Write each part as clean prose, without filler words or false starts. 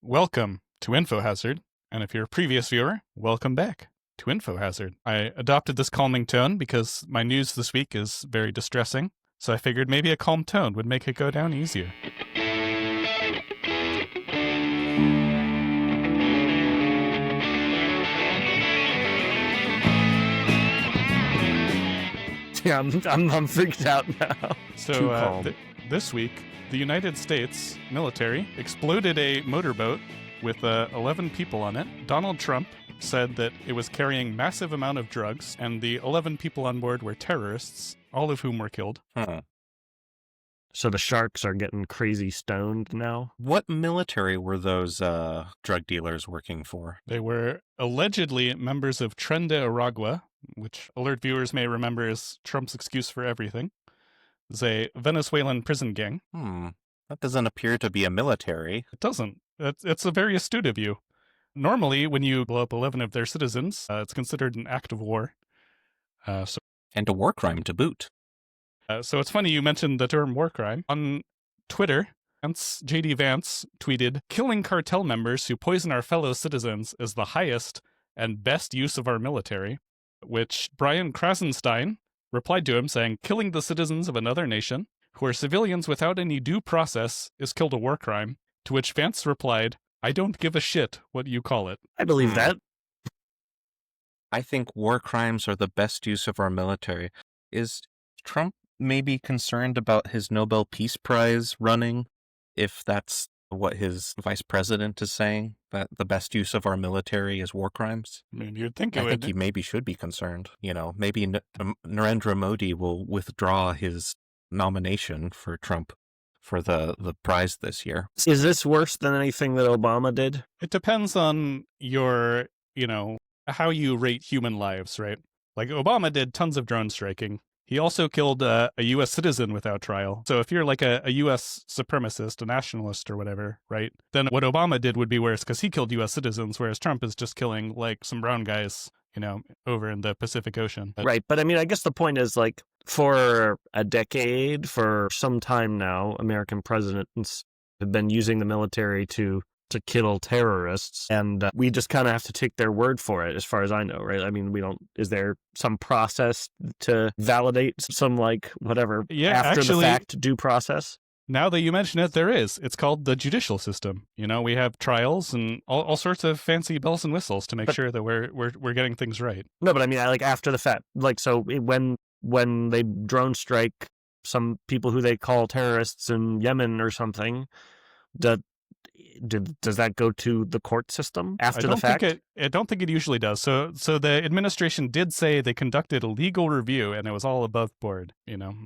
Welcome to InfoHazard, and if you're a previous viewer, welcome back to InfoHazard. I adopted this calming tone because my news this week is very distressing, so I figured maybe a calm tone would make it go down easier. Yeah, I'm freaked out now. So this week, the United States military exploded a motorboat with 11 people on it. Donald Trump said that it was carrying massive amount of drugs, and the 11 people on board were terrorists, all of whom were killed. So the sharks are getting crazy stoned now? What military were those drug dealers working for? They were allegedly members of Tren de Aragua, which alert viewers may remember is Trump's excuse for everything. It's a Venezuelan prison gang. That doesn't appear to be a military. It doesn't. It's a very astute of you. Normally, when you blow up 11 of their citizens, it's considered an act of war. And a war crime to boot. So it's funny you mentioned the term war crime. On Twitter, J.D. Vance tweeted, "Killing cartel members who poison our fellow citizens is the highest and best use of our military," which Brian Krasenstein replied to him saying, "Killing the citizens of another nation, who are civilians without any due process, is killed a war crime," to which Vance replied, "I don't give a shit what you call it." I believe that. I think war crimes are the best use of our military. Is Trump maybe concerned about his Nobel Peace Prize running, if that's what his vice president is saying, that the best use of our military is war crimes? I mean, you'd think it I would. think he maybe should be concerned. Maybe Narendra Modi will withdraw his nomination for Trump for the prize this year. Is this worse than anything that Obama did? It depends on your, how you rate human lives, right? Like Obama did tons of drone striking. He also killed a U.S. citizen without trial. So if you're like a U.S. supremacist, a nationalist or whatever, right, then what Obama did would be worse because he killed U.S. citizens, whereas Trump is just killing like some brown guys, over in the Pacific Ocean. Right. But I mean, I guess the point is like for a decade, for some time now, American presidents have been using the military to kill terrorists, and we just kind of have to take their word for it, as far as I know, right? I mean, is there some process to validate some, like, whatever, after the fact due process? Now that you mention it, there is. It's called the judicial system. We have trials and all sorts of fancy bells and whistles to make sure that we're getting things right. No, but I mean, like, after the fact, like, so when they drone strike some people who they call terrorists in Yemen or something, does that go to the court system after the fact? I don't think it usually does. So the administration did say they conducted a legal review and it was all above board.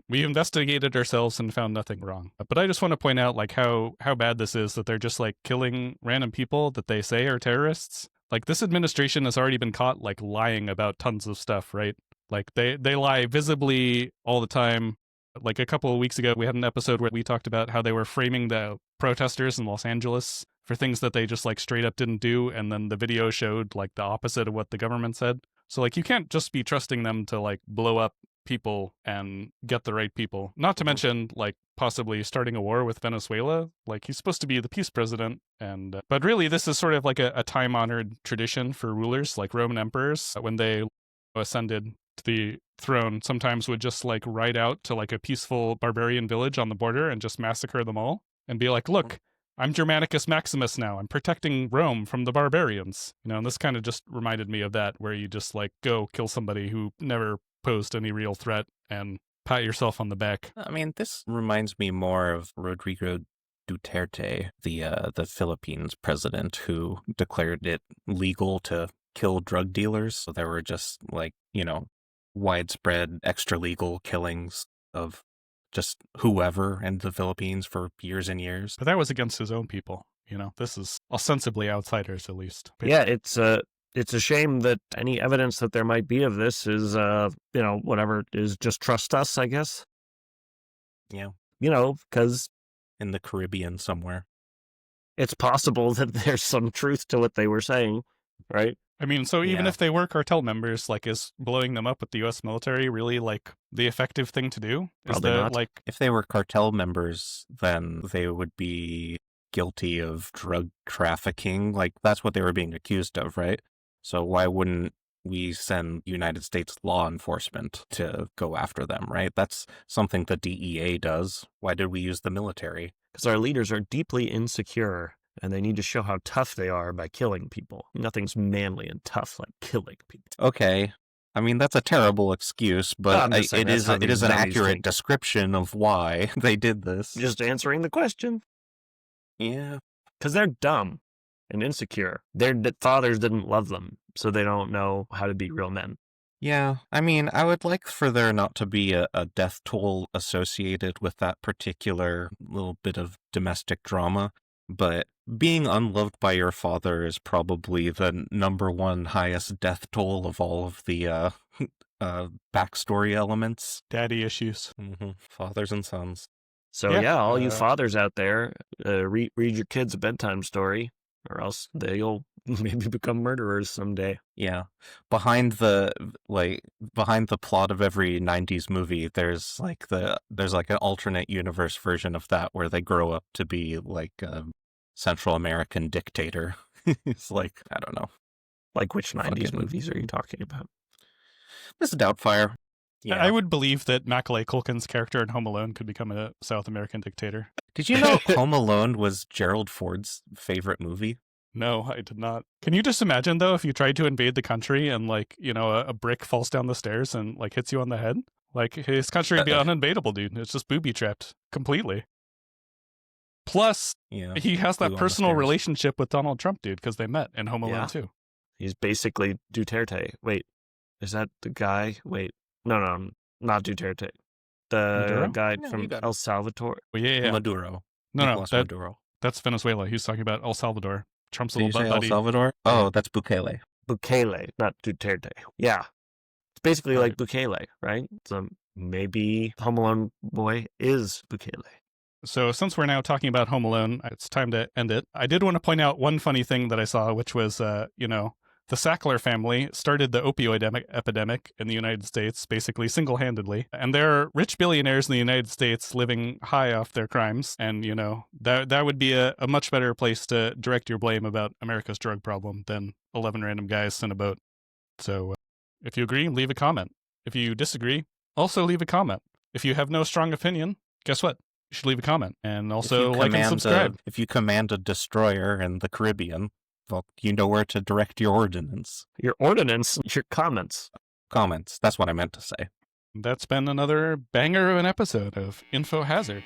We investigated ourselves and found nothing wrong. But I just want to point out like how bad this is, that they're just like killing random people that they say are terrorists. Like this administration has already been caught like lying about tons of stuff, right? Like they lie visibly all the time. Like a couple of weeks ago, we had an episode where we talked about how they were framing the protesters in Los Angeles for things that they just like straight up didn't do. And then the video showed like the opposite of what the government said. So like you can't just be trusting them to like blow up people and get the right people. Not to mention like possibly starting a war with Venezuela. Like he's supposed to be the peace president. And but really, this is sort of like a time honored tradition for rulers like Roman emperors when they ascended to the throne, sometimes would just like ride out to like a peaceful barbarian village on the border and just massacre them all and be like, "Look, I'm Germanicus Maximus now. I'm protecting Rome from the barbarians." And this kind of just reminded me of that, where you just like go kill somebody who never posed any real threat and pat yourself on the back. I mean, this reminds me more of Rodrigo Duterte, the Philippines president, who declared it legal to kill drug dealers. So there were just like, widespread extra legal killings of just whoever in the Philippines for years and years. But that was against his own people. This is ostensibly outsiders, at least. Yeah, it's a shame that any evidence that there might be of this is, whatever, is just trust us, I guess. Yeah. Because in the Caribbean somewhere. It's possible that there's some truth to what they were saying, right? I mean, so even if they were cartel members, like, is blowing them up with the U.S. military really, like, the effective thing to do? Probably not. If they were cartel members, then they would be guilty of drug trafficking. Like, that's what they were being accused of, right? So why wouldn't we send United States law enforcement to go after them, right? That's something the DEA does. Why did we use the military? Because our leaders are deeply insecure, and they need to show how tough they are by killing people. Nothing's manly and tough like killing people. Okay. I mean, that's a terrible excuse, but I'm just saying it that's is how it these is an dummies accurate think. description of why they did this. Just answering the question. Yeah. Because they're dumb and insecure. Their fathers didn't love them, so they don't know how to be real men. Yeah, I mean, I would like for there not to be a death toll associated with that particular little bit of domestic drama, but being unloved by your father is probably the number one highest death toll of all of the backstory elements. Daddy issues. Fathers and sons. So Yeah, all you fathers out there, read your kids a bedtime story, or else they'll maybe become murderers someday. Yeah. Behind the plot of every 90s movie, there's like an alternate universe version of that where they grow up to be like a Central American dictator. It's like, I don't know. Like which 90s Fucking- movies are you talking about? This is Doubtfire. Yeah. I would believe that Macaulay Culkin's character in Home Alone could become a South American dictator. Did you know Home Alone was Gerald Ford's favorite movie? No, I did not. Can you just imagine, though, if you tried to invade the country and, like, you know, a brick falls down the stairs and, like, hits you on the head? Like, his country would be uninvadable, dude. It's just booby-trapped completely. Plus, Yeah. he has Flew that on the personal stairs. relationship with Donald Trump, dude, because they met in Home Alone Yeah. too. He's basically Duterte. Wait, is that the guy? Wait, no, not Duterte. The Maduro? guy No, from you got it. El Salvador. Well, yeah. Maduro. No, Nicolas Maduro. that's Venezuela. He's talking about El Salvador. Trump's Did you little say butt El buddy. Salvador? Oh, that's Bukele. Bukele, not Duterte. Yeah. It's basically Right. like Bukele, right? So maybe Home Alone boy is Bukele. So since we're now talking about Home Alone, it's time to end it. I did want to point out one funny thing that I saw, which was, the Sackler family started the opioid epidemic in the United States, basically single-handedly. And there are rich billionaires in the United States living high off their crimes. And, that would be a much better place to direct your blame about America's drug problem than 11 random guys in a boat. So if you agree, leave a comment. If you disagree, also leave a comment. If you have no strong opinion, guess what? You should leave a comment. And also like and subscribe. If you command a destroyer in the Caribbean, well, you know where to direct your ordnance. Your ordinance, your comments. Comments. That's what I meant to say. That's been another banger of an episode of Info Hazard.